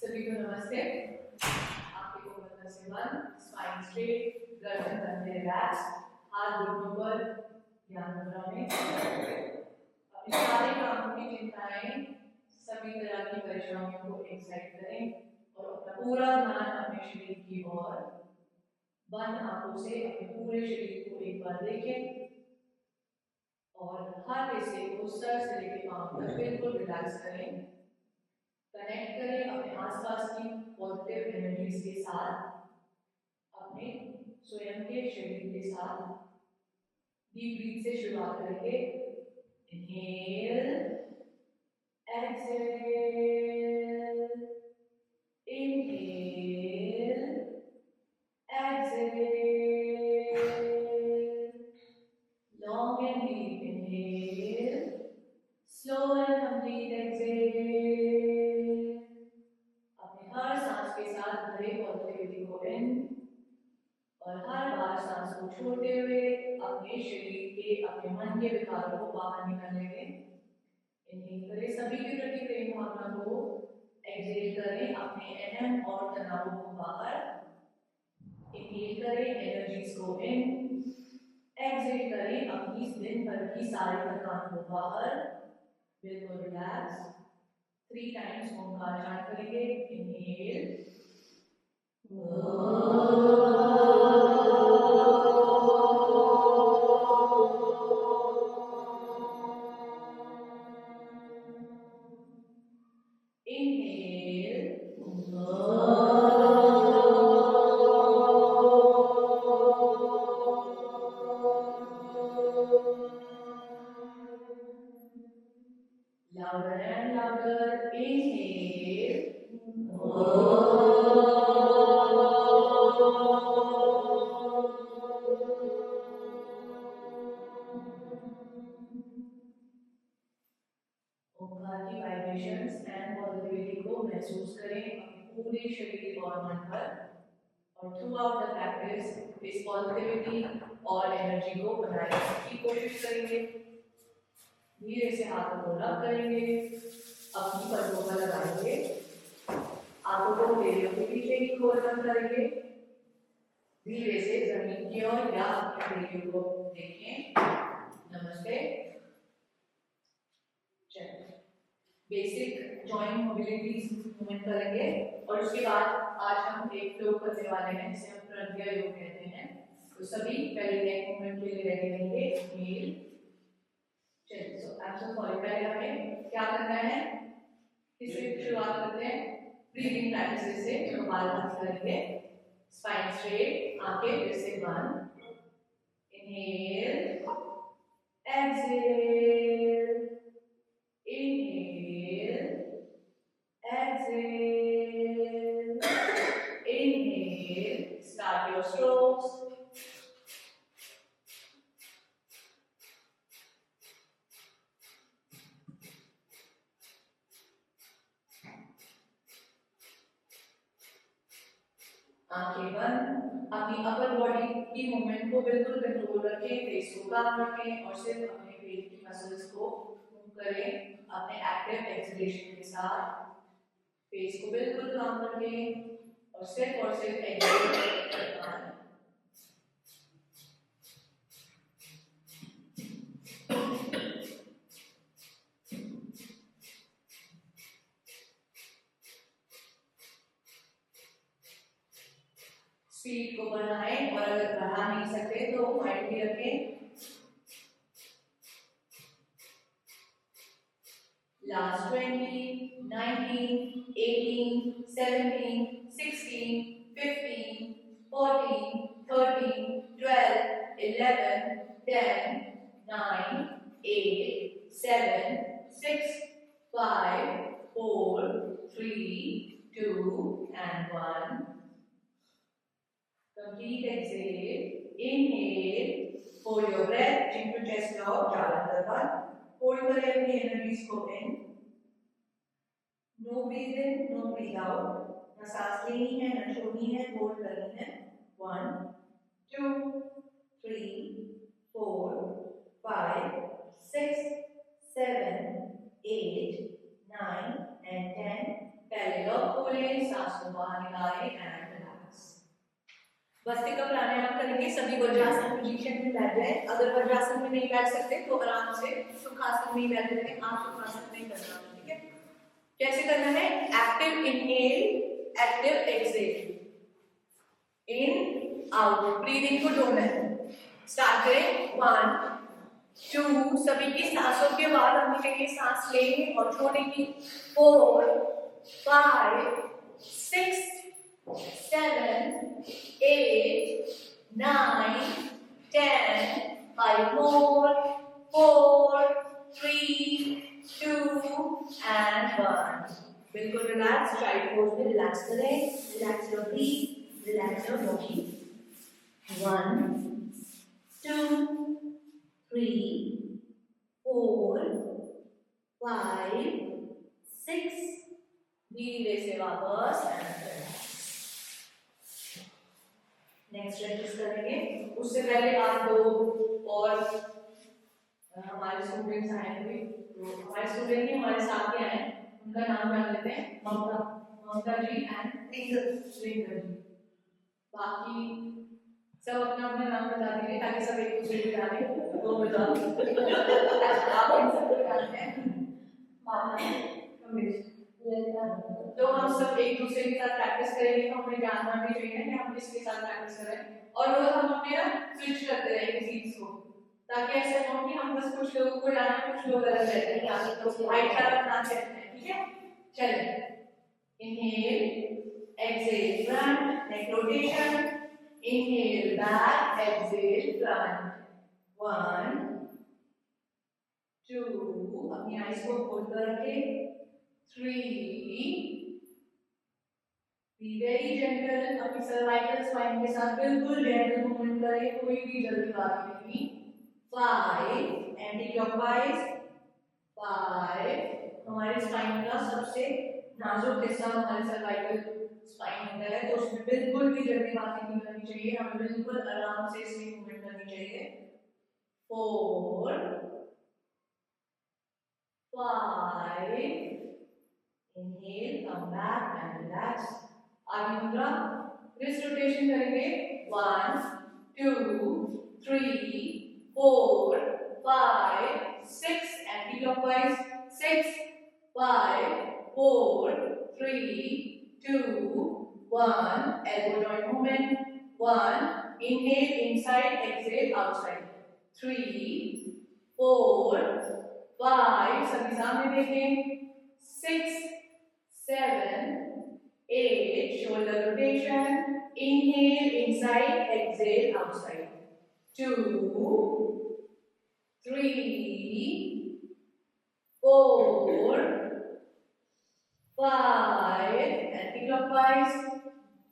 सभी को नमस्ते। आपके कोमलता से बंद, स्पाइन स्ट्रेट, गर्दन कंधे रिलैक्स, हाथ घुटनों पर ध्यान मुद्रा में। अपने सारे कामों की चिंताएं, सभी तरह की परेशानियों को एक साइड करें और अपना पूरा ध्यान अपने शरीर की ओर बंद आंखों से अपने पूरे शरीर को एक बार देखें और हर हिस्से को सर से लेकर पांव तक बिल्कुल रिलैक्स करें। कनेक्ट करें अपने आसपास की पॉजिटिव एनर्जीज के साथ, अपने स्वयं के शरीर के साथ। डीप ब्रीथ से शुरुआत करेंगे। Inhale, exhale, inhale, exhale, long and deep inhale, slow and complete exhale. अपने हर सांस के साथ भरे पॉजिटिविटी को इन और हर बार सांस को छोड़ते हुए अपने शरीर के, अपने मन के विकारों को बाहर निकालने दें। इनहेल करें सभी के प्रति प्रेम भावना को, एक्सहेल करें अपने अहम और तनावों को बाहर। इनहेल करें एनर्जीज को इन, एक्सहेल करें अपनी दिन भर की सारी थकान को बाहर। बिल्कुल रिलैक्स। 3 टाइम्स ओंकार चांट करेंगे। Inhale, louder and louder. Inhale. ओंकार की वाइब्रेशंस एंड पॉजिटिविटी को महसूस करें अपने पूरे शरीर और मन पर, और थ्रू आउट द प्रैक्टिस इस पॉजिटिविटी और एनर्जी को बनाए रखने की कोशिश करेंगे। धीरे से हाथों को रब करेंगे, अपनी पलकों पर लगाएंगे, आंखों को पेड़ों के पीछे की ओर बंद करेंगे। धीरे से जमीन की ओर या अपने पेड़ों को देखें। नमस्ते। बेसिक जॉइंट मोबिलिटीज मूवमेंट करेंगे और उसके बाद आज हम एक फ्लो करने वाले हैं जिसे हम प्रज्ञा योग कहते हैं। तो सभी पहले नेक मूवमेंट के लिए रेडी रहेंगे। हील, चलिए सो आप सब फॉलो पहले हमें क्या करना है, किससे शुरुआत करते हैं? ब्रीदिंग प्रैक्टिस से कपालभाति करेंगे। स्पाइन स्ट्रेट, आंखें फिर से बंद। Inhale, exhale, inhale, exhale, inhale, start your strokes. आंखें बंद, अपनी अपर बॉडी की मूवमेंट को बिल्कुल कंट्रोल रखें, फेस को काम रखें और सिर्फ अपने पेट की मसल्स को मूव करें अपने एक्टिव एक्सलेशन के साथ। फेस को बिल्कुल काम रखें और सिर्फ एक्सहेल करना है। स्पीड को बढ़ाएं और अगर बढ़ा नहीं सकते तो माइंड भी रखें। Last 20, 19, 18, 17, 16, 15, 14, 13, 12, 11, 10, 9, 8, 7, 6, 5, 4, 3, 2, and 1. Complete exhale. Inhale. Hold your breath. Chin to chest lock. Chalandar. Hold करें अपनी एनर्जीज को इन। नो ब्रीथ इन, नो ब्रीथ आउट। ना सांस लेनी है ना छोड़नी है, होल्ड करनी है। 1, 2, 3, 4, 5, 6, 7, 8, 9 and 10. पहले लॉक खोलें, भस्त्रिका प्राणायाम करेंगे, सभी वज्रासन पोजीशन में बैठ जाए। अगर वज्रासन में नहीं बैठ सकते तो आराम से सुखासन में बैठ जाए। आप सुखासन नहीं करना, ठीक है? कैसे करना है? Active inhale, active exhale, in out, breathing को ढूंढना है। स्टार्ट करें, 1 2, सभी की सांसों के बाद हम कहेंगे सांस लेंगे और छोड़ेंगे। 4 5 6 7 8 9 10, 5 more, 4 3 2 and 1। बिल्कुल रिलैक्स, चाइल्ड पोज में रिलैक्स करें। Relax your breathe, relax your body. 1 2 3 4 5 6, धीरे से वापस। नेक्स्ट प्रैक्टिस करेंगे। उससे पहले आप दो और हमारे स्टूडेंट्स आए हुए, तो हमारे स्टूडेंट ही हमारे साथ ही आए, उनका नाम जान लेते हैं। ममता, ममता जी एंड ट्विंकल जी। बाकी सब अपना अपना नाम बता दीजिए ताकि सब एक दूसरे को जाने। तो बता आप इन सबको जानते हैं। तो हम सब एक दूसरे के साथ प्रैक्टिस करेंगे, तो हमें जानना भी चाहिए कि हम किसके साथ प्रैक्टिस करें, और रोज हम अपने ना स्विच करते रहेंगे चीज को, ताकि ऐसा हो कि हम बस कुछ लोगों को जाना, कुछ लोग अलग रहते हैं, या तो हाइट का रखना चाहते हैं। ठीक है, चलिए। Inhale, exhale, front neck rotation, inhale back, exhale front. 1 2, अपनी आईज को खोल कर रखें। 3, बी वेरी जेंटल, अपनी सर्वाइकल स्पाइन के साथ बिल्कुल जेंटल मूवमेंट करें, कोई भी जल्दीबाजी नहीं। 5, एंटी क्लॉकवाइज। 5, हमारे स्पाइन का सबसे नाजुक हिस्सा हमारे सर्वाइकल स्पाइन होता है, तो उसमें बिल्कुल भी जल्दीबाजी नहीं करनी चाहिए, हमें बिल्कुल आराम से इसमें मूवमेंट करनी चाहिए। 4 5, inhale, come back and relax। आगे मुद्रा, रिस्ट रोटेशन करेंगे। 1 2 3 4 5 6, anti clockwise. 6 5 4 3 2 1, elbow joint movement। 1, inhale inside, exhale outside। 3 4 5, सभी सामने देखें। 6 7 8, shoulder rotation, inhale inside, exhale outside। 2 3 4 5, anti-clockwise।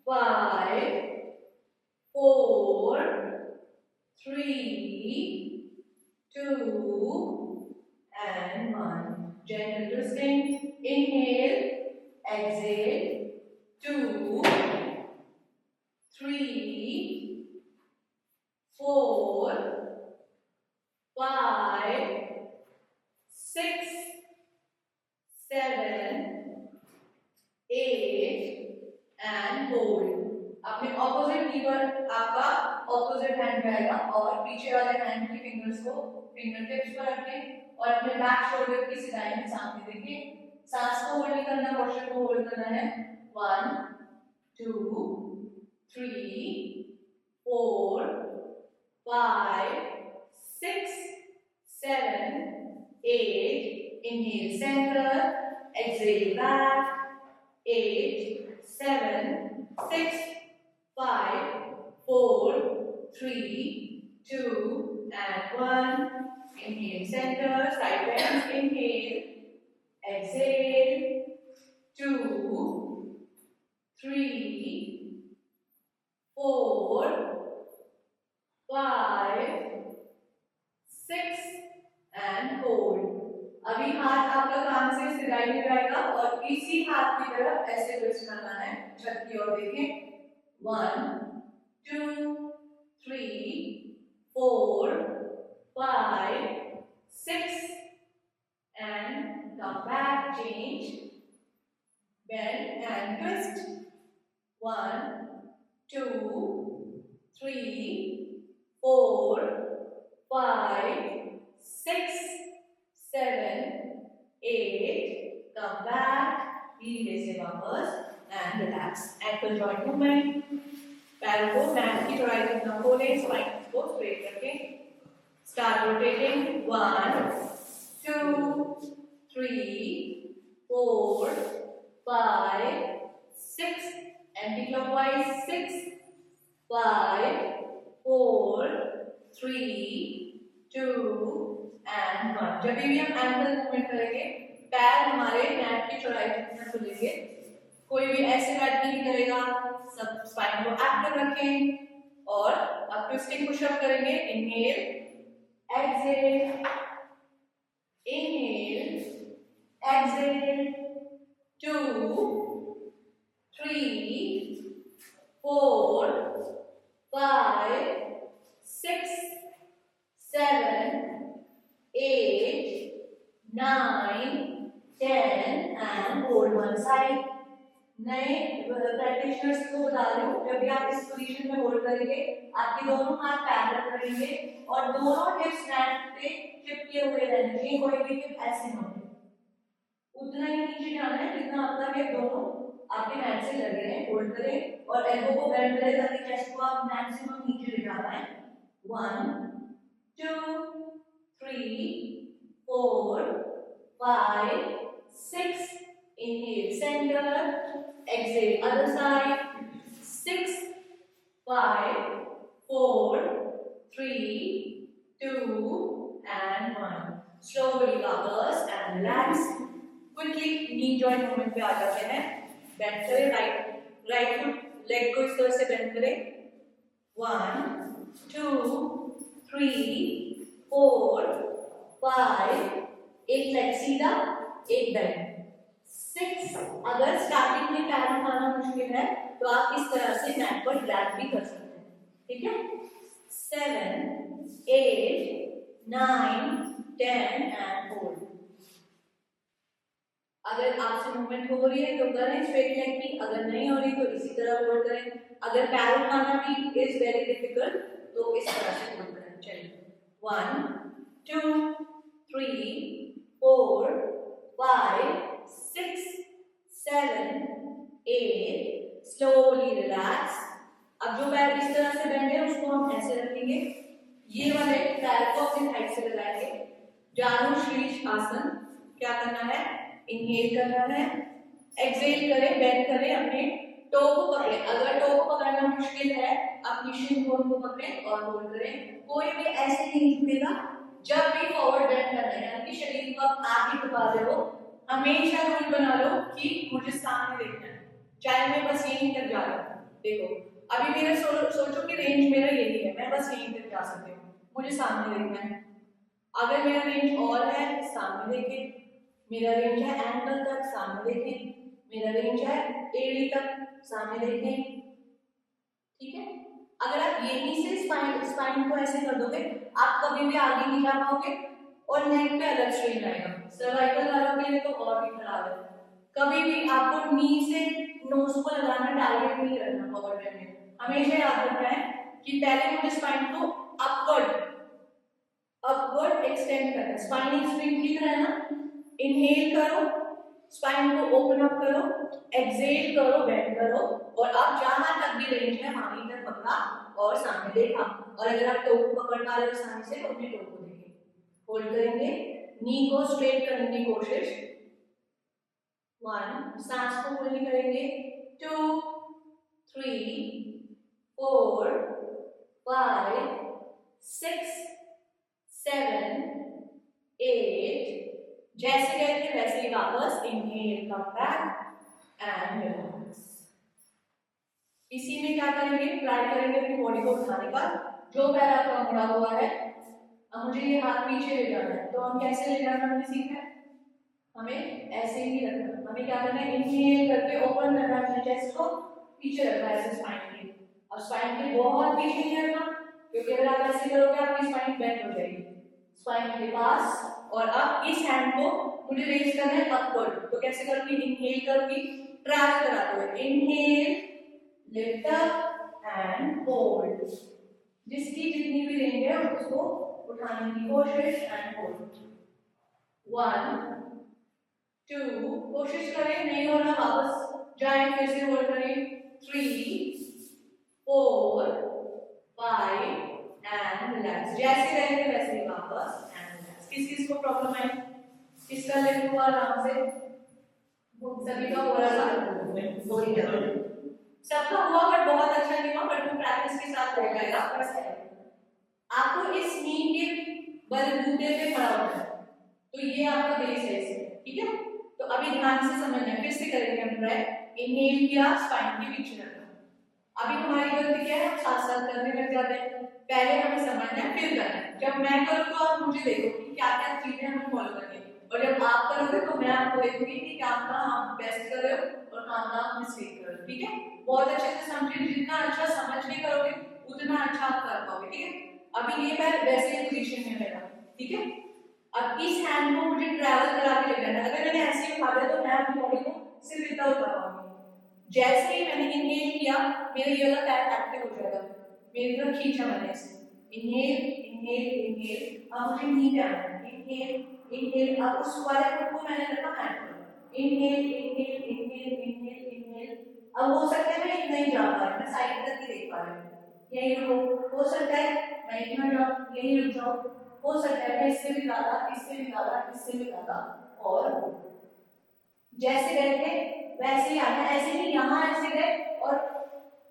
5 4 3 2 and 1। Gentle twisting, inhale, exhale, 2 3 4 5 6 7 8 and hold। अपने opposite नी पर आपका opposite hand जाएगा और पीछे वाले हैंड की फिंगर्स को फिंगर टिप्स पर रखें और अपने बैक शोल्डर की सिलाई में सामने देखें। सांस को होल्ड करना, पोस्चर को होल्ड करना है। 1 2 3 4 5 6 7 8, inhale center, exhale back। 8 7 6 5 4 3 2 and 1। Inhale center, side bend, inhale, exhale, 2 3 4 5 6 and hold। अभी हाथ आपका कान से सिलाई में जाएगा और इसी हाथ की तरफ ऐसे ट्विस्ट करना है, छत की ओर देखें। 1 2 3 4 5 6 and come back, change, bend and twist। 1 2 ankle joint movement, पैरों को मैट की चौड़ाई जितना खोलें, स्पाइन को स्ट्रेट रखें, start rotating 1 2 3 4 5 6 anti clockwise 6 5 4 3 2 and 1। जब भी हम एंकल मूवमेंट करेंगे पैर हमारे मैट की चौड़ाई जितना खुलेंगे, कोई भी ऐसे बैठ नहीं करेगा, सब स्पाइन को एक्टिव रखें और अब ट्विस्टिंग पुशअप करेंगे। Inhale exhale, inhale exhale, 2 3 4 5 6 7 8 9 10 and hold one side। नए प्रैक्टिशनर्स को बता रही हूँ, जब भी आप इस पोजीशन में होल्ड करेंगे आपके दोनों हाथ पैरेलल रहेंगे और दोनों हिप्स मैट पे चिपके हुए रहने चाहिए, कोई भी हिप ऐसे ना हो, उतना ही नीचे जाना है जितना आपका हिप दोनों आपके मैट से लगे हैं। होल्ड करें और एल्बो को बेंड करें ताकि चेस्ट को आप मैक्सिमम नीचे ले जा पाएं। 1 2 3 4 5 6 inhale center, exhale other side, 6 5 4 3 2 and 1। slowly वापस and relax, quickly knee joint movement पे आ जाते हैं। बेंड करें, राइट फुट लेग को इस तरह से बेंड करें, 1 2 3 4 5, एक लेग सीधा एक बेंड, 6। अगर स्टार्टिंग में पैर उठाना मुश्किल है तो आप इस तरह से मैट पर ड्रैग भी कर सकते हैं, ठीक है। 7 8 9 10 एंड होल्ड। अगर आपसे मूवमेंट हो रही है तो करें स्ट्रेट लेग की, अगर नहीं हो रही तो इसी तरह होल्ड करें। अगर पैर उठाना भी इज वेरी डिफिकल्ट तो इस तरह से होल्ड करें। चलिए 1 2 3 4 5 6 7 8, slowly relax। अब जो पैर इस तरह से बेंड है उसको हम ऐसे रखेंगे, ये वाले पैर को अपनी साइड से लगाएंगे। जानुश्रीष आसन। क्या करना है, इनहेल करना है, एक्सहेल करें, बेंड करें, अपने टो को पकड़ें। अगर टो को पकड़ना मुश्किल है अपनी शिन बोन को पकड़ें और होल्ड करें। कोई भी ऐसे नहीं झुकेगा जब भी फॉरवर्ड बेंड करना है, यानी शरीर को आप आगे झुका रहे हो, हमेशा रूल बना लो कि मुझे सामने देखना है, चाहे मैं बस यहीं तक जा रहा हूँ। देखो अभी मेरा सोचो कि रेंज मेरा यही है, मैं बस यहीं तक जा सकती हूँ, मुझे सामने देखना है। अगर मेरा रेंज और है सामने देखें, मेरा रेंज है एंकल तक सामने देखें, मेरा रेंज है एड़ी तक सामने देखें, ठीक है। अगर आप यहीं से स्पाइन को ऐसे कर दोगे आप कभी भी आगे नहीं जा पाओगे और नेक पे अलग स्ट्रेन आएगा। सर्वाइकल वालों के लिए तो और भी खराब है। कभी भी आपको नी से नोज को लगाना टारगेट नहीं रखना फॉरवर्ड बेंड में, हमेशा याद रखना है कि पहले मुझे स्पाइन को अपवर्ड एक्सटेंड करना है। स्पाइनिंग स्प्रिंग ठीक है ना, इनहेल करो, स्पाइन को ओपन अप करो, एक्सहेल करो, बेंड करो और आप जहां तक भी रेंज है वहीं तक पकड़ा और सामने देखा। और अगर आप टो को पकड़ पा रहे हो सामने से तो अपने टो को देखें, होल्ड करेंगे, नी को स्ट्रेट करने की कोशिश। 1, सांस को पूरी करेंगे, 2 3 4 5 6 7 8, जैसे गए थे वैसे ही वापस। Inhale, come back and relax. इसी में क्या करेंगे, ट्राई करेंगे अपनी बॉडी को उठाने का। जो पैर आपका मुड़ा हुआ है, अब मुझे ये हाथ पीछे ले जाना है, तो हम कैसे ले जाना हमने सीखा है, हमें ऐसे ही रखना। हमें क्या करना है, इनहेल करके ओपन करना है अपने चेस्ट को, पीछे रखना है ऐसे स्पाइन के। अब स्पाइन के बहुत पीछे नहीं रखना, क्योंकि अगर आप ऐसे करोगे आपकी स्पाइन बेंड हो जाएगी स्पाइन के पास। और अब इस हैंड को मुझे रेज करना है अपवर्ड, तो कैसे करूंगी, इनहेल करूंगी, ट्रैवल कराते हुए, inhale, lift up and hold. जिसकी जितनी भी रेंज है उसको उठाने की कोशिश एंड होल्ड। 1 2, कोशिश करें, नहीं हो रहा वापस जाए, फिर से होल्ड करें, 3 4 5 एंड रिलैक्स। जैसे रहेंगे वैसे ही वापस एंड रिलैक्स। किस किस को प्रॉब्लम है? किसका लिफ्ट हुआ आराम से? सभी का हो रहा था, सबका हुआ बट बहुत अच्छा नहीं हुआ, बट वो प्रैक्टिस के साथ हो जाएगा। आपको इस नी के बलबूते पे खड़ा होना है, तो ये आपका बेस है इसमें, ठीक है। तो अभी ध्यान से समझना है, फिर से करेंगे हम ट्राई। इनहेल किया, स्पाइन के पीछे रखना। अभी हमारी गलती क्या है, हम साथ साथ करने लग जाते हैं। पहले हमें समझना है फिर करना है। जब मैं करूँ तो आप मुझे देखो कि क्या क्या चीजें हमें फॉलो करनी है, और जब आप करोगे तो मैं आपको देखूंगी कि क्या आप बेस्ट कर रहे हो और कहाँ आप मिस्टेक कर रहे हो, ठीक है। बहुत अच्छे से समझिए, जितना अच्छा समझ के करोगे उतना अच्छा आप कर पाओगे, ठीक है। अभी ये पैर वैसे ही पोजीशन में मेरा, ठीक है। अब इस हैंड को मुझे ट्रैवल करा के लेकर आना। अगर मैंने ऐसे ही उठा दिया तो मैं अपनी बॉडी को सिर्फ इतना उठा पाऊंगी। जैसे ही मैंने इनहेल किया, मेरा ये वाला पैर एक्टिव हो जाएगा, मेरी तरफ खींचा मैंने इसे। इनहेल इनहेल इनहेल, अब मुझे नी पे आना है। इनहेल इनहेल, अब उस वाले फुट को मैंने रखा हैंड पर। Inhale inhale inhale inhale inhale. अब हो सकता है मैं इतना ही जा पा रही, मैं साइड तक ही देख पा रही हूँ, यही रुको। हो सकता है मैं इतना जाऊँ, यही रुक जाऊँ। हो सकता है मैं इससे भी ज्यादा, इससे भी ज्यादा, इससे भी ज्यादा। और जैसे गए थे वैसे ही आना, ऐसे नहीं यहाँ ऐसे गए और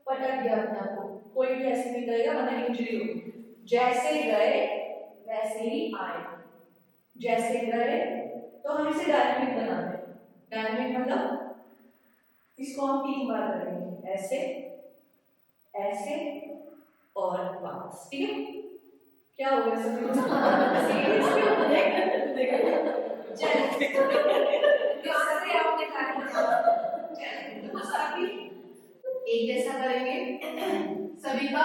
पटक दिया अपने आप को, कोई भी ऐसे नहीं करेगा वरना इंजरी होगी। जैसे गए वैसे ही आए, जैसे गए। तो हम इसे डायनामिक बनाते हैं। डायनामिक मतलब इसको हम 3 बार करेंगे, ऐसे ऐसे और वापस, ठीक है। क्या हो गया सब? एक जैसा करेंगे सभी का।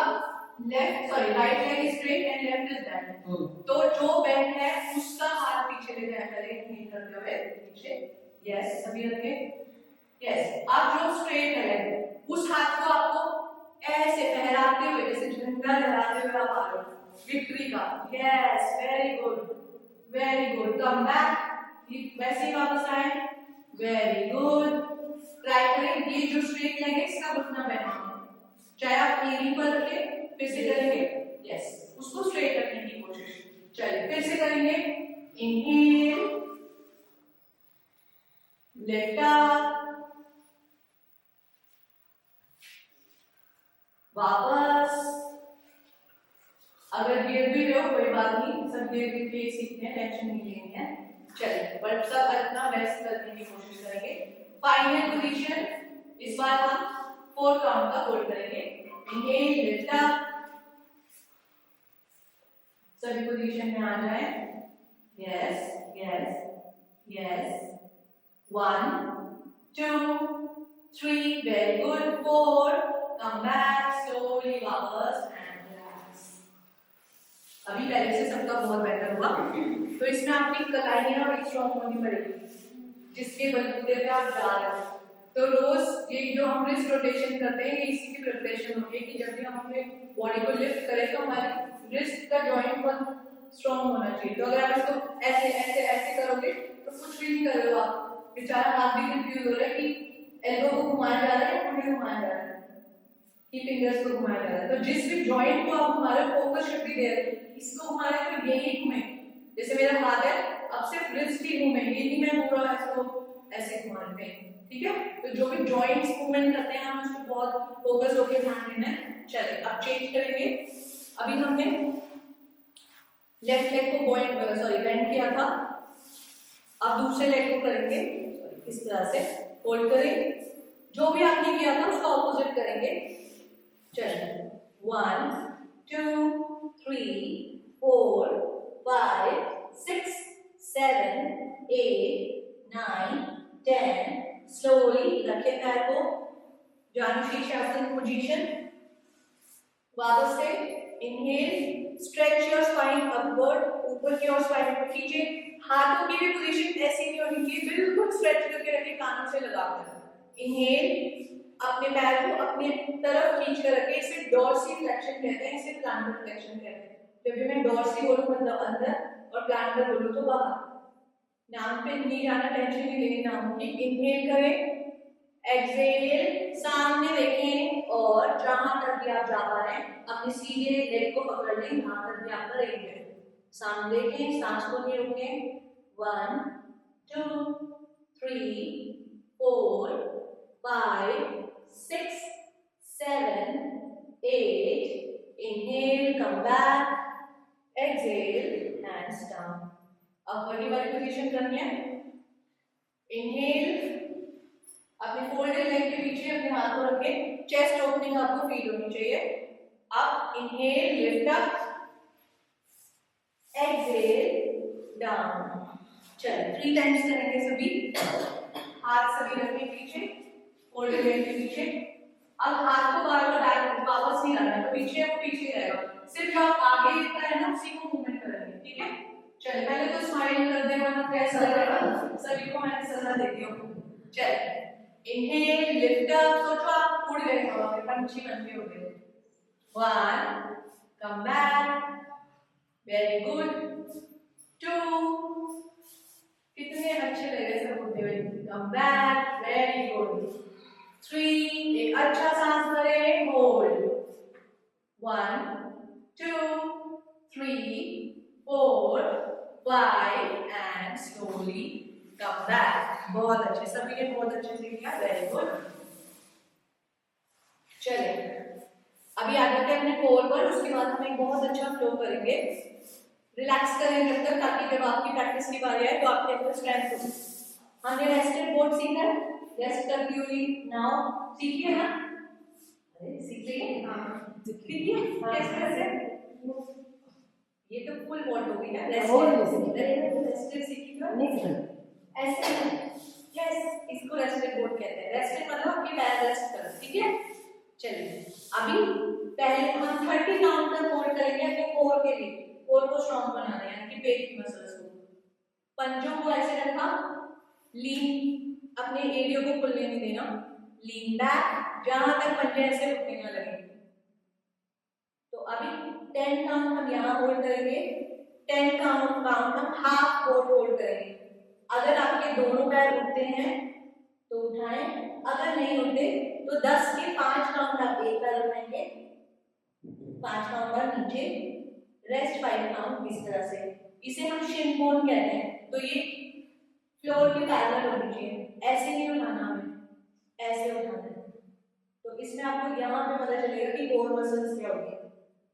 Left sorry right leg straight and left is bend. तो जो बेंड है उसका हाथ पीछे ले जाया करें, हील करते हुए पीछे। यस, सभी रखे। यस, आप जो स्ट्रेट है उस हाथ को आपको ऐसे फहराते हुए, जैसे झंडा लहराते हुए आप आ रहे हो विक्ट्री का। Yes, very good very good. Come back, वैसे ही वापस आए। Very good. ट्राई करें, ये जो स्ट्रेट लेग है इसका घुटना बैठना, चाहे आप यहीं पर रखे। फिर से करेंगे, यस, उसको स्ट्रेट रखने की कोशिश। चलिए फिर से करेंगे। इनहेल, लिफ्ट अप, वापस। अगर गिर भी रहे हो कोई बात नहीं, सब गिर के सीखते हैं, टेंशन नहीं लेनी है। चलिए बट सब अपना बेस्ट करने की कोशिश करेंगे। फाइनल पोजीशन, इस बार हम 4 काउंट का होल्ड करेंगे। इनहेल, लिफ्ट अप, सभी पोजीशन में आ जाए। Yes yes yes. 1 2 3, very good. 4, come back slowly वापस एंड रिलैक्स। अभी पहले से सबका बहुत बेटर हुआ। तो इसमें आपकी कलाइयां और स्ट्रॉन्ग होनी पड़ेगी, जिसके बलबूते पे आप जा रहे हो। तो रोज ये जो हम रिस्ट रोटेशन करते हैं, ये इसी की प्रिपरेशन होती है कि जब भी हम अपने बॉडी को लिफ्ट करें तो हमारे रिस्ट का जॉइंट बहुत स्ट्रॉन्ग होना चाहिए। तो अगर आप इसको ऐसे ऐसे ऐसे करोगे तो कुछ भी नहीं कर रहे हो आप, बेचारा हाथ भी कंफ्यूज हो रहा है कि एल्बो को घुमाया जा रहा है या मुंडी घुमाया जा रहा है, कि फिंगर्स को घुमाया जा रहा है। तो जिस भी जॉइंट को आप हमारे फोकस शक्ति दे रहे हैं, इसको हमारे तो यही घूमे। जैसे मेरा हाथ है, अब सिर्फ रिस्ट ही घूमे, ये नहीं मैं पूरा इसको ऐसे घुमाते हैं, ठीक है। तो जो भी जॉइंट्स मूवमेंट करते हैं हम उसको बहुत फोकस होकर ध्यान देना है। चलिए अब चेंज करेंगे। अभी हमने लेफ्ट लेग को बेंड किया था, अब दूसरे लेग को करेंगे इस तरह से, होल्ड करें। जो भी आपने किया था उसका ऑपोजिट करेंगे। चलिए 1 2 3 4 5 6 7 8 9 10। स्लोली रखे पैर को जानुशीर्षासन पोजीशन। वापस से inhale, stretch your spine upward, ऊपर की ओर स्पाइन को खींचे। हाथों की भी पोजीशन ऐसी नहीं होनी चाहिए, बिल्कुल स्ट्रेच करके रखे, कानों से लगाकर। इनहेल, अपने पैर को अपनी तरफ खींच कर रखें, इसे डॉर्सीफ्लेक्शन कहते हैं, इसे प्लांटर फ्लेक्शन कहते हैं। जब भी मैं डॉर्सी बोलूं मतलब अंदर और प्लांटर बोलूं तो बाहर। नाम पे नहीं जाना, टेंशन नहीं लेनी नाम की। इनहेल करें, एक्सेल, सामने देखें और जहां तक भी आप जा पा रहे हैं अपने सीधे लेग को पकड़ लें, जहां तक भी आपका रेंज है। सामने देखें, सांस को नहीं रोकें। 1 2 3 4 5 6 7 8 inhale, come back, exhale, hands down। अब बड़ी वाली पोजीशन करनी है। इनहेल, अपने फोल्डेड लेग के पीछे अपने हाथ को रखें, चेस्ट ओपनिंग आपको फील होनी चाहिए। अब inhale, lift up, exhale, down. चलिए 3 टाइम्स करेंगे सभी। हाथ सभी रखें पीछे, फोल्डेड लेग के पीछे। अब हाथ को बार बार वापस नहीं लाना है, तो पीछे वो पीछे रहेगा। सिर्फ जो आप आगे लेता है ना उसी को मूवमेंट करेंगे, ठीक है। चलिए पहले तो स्माइल कर दे, वरना कैसा लगेगा, सभी को मैंने सजा देती हूँ। चलिए इनहेल, लिफ्ट अप, सोचो आप उड़ गए हवा में, पंछी बन के उड़ गए। 1, कम बैक, वेरी गुड। 2, कितने अच्छे लग रहे सब उड़ते हुए, कम बैक, वेरी गुड। 3, एक अच्छा सांस भरें, hold. 1 2 3 4 5 and slowly come back. बहुत अच्छे, सभी ने बहुत अच्छे से किया, वेरी गुड। चलिए अभी आ जाते हैं अपने कोर पर, उसके बाद हम एक बहुत अच्छा फ्लो करेंगे। रिलैक्स करें जब तक, ताकि जब आपकी प्रैक्टिस की बारी आए तो आपके अंदर स्ट्रेंथ हो। हमने रेस्टेड बोर्ड सीखा है, रेस्ट करती हुई नाव सीखी है ना? अरे सीख लिए? हाँ सीखिए। कैसे? ये तो फुल बोर्ड हो गई ना, रेस्टेड सीखी तो नहीं ऐसे। यस, इसको रेस्टेड बोर्ड कहते हैं। रेस्टेड मतलब आपके पैर रेस्ट कर, ठीक है। चलिए अभी पहले हम 30 काउंट तक होल्ड करेंगे अपने कोर के लिए, कोर को स्ट्रॉन्ग बनाना है, यानी कि पेट की मसल्स को। पंजों को ऐसे रखा, लीन, अपने एरियो को खुलने नहीं देना, लीन बैक, जहां तक पंजे ऐसे उठने ना लगे। तो अभी 10 काउंट हम यहाँ होल्ड करेंगे, 10 काउंट हम हाफ बोर्ड होल्ड करेंगे। अगर आपके दोनों पैर उठते हैं तो उठाएं, अगर नहीं उठते तो 10 के 5 काउंट आप एक पैर उठाएंगे, 5 काउंट बाद नीचे, रेस्ट 5 काउंट इस तरह से। इसे हम शिन बोन कहते हैं। तो ये फ्लोर के पैरेलल होनी चाहिए, ऐसे नहीं उठाना हमें, ऐसे उठाना है। तो इसमें आपको यहाँ पे पता चलेगा कि कोर मसल्स क्या होती है,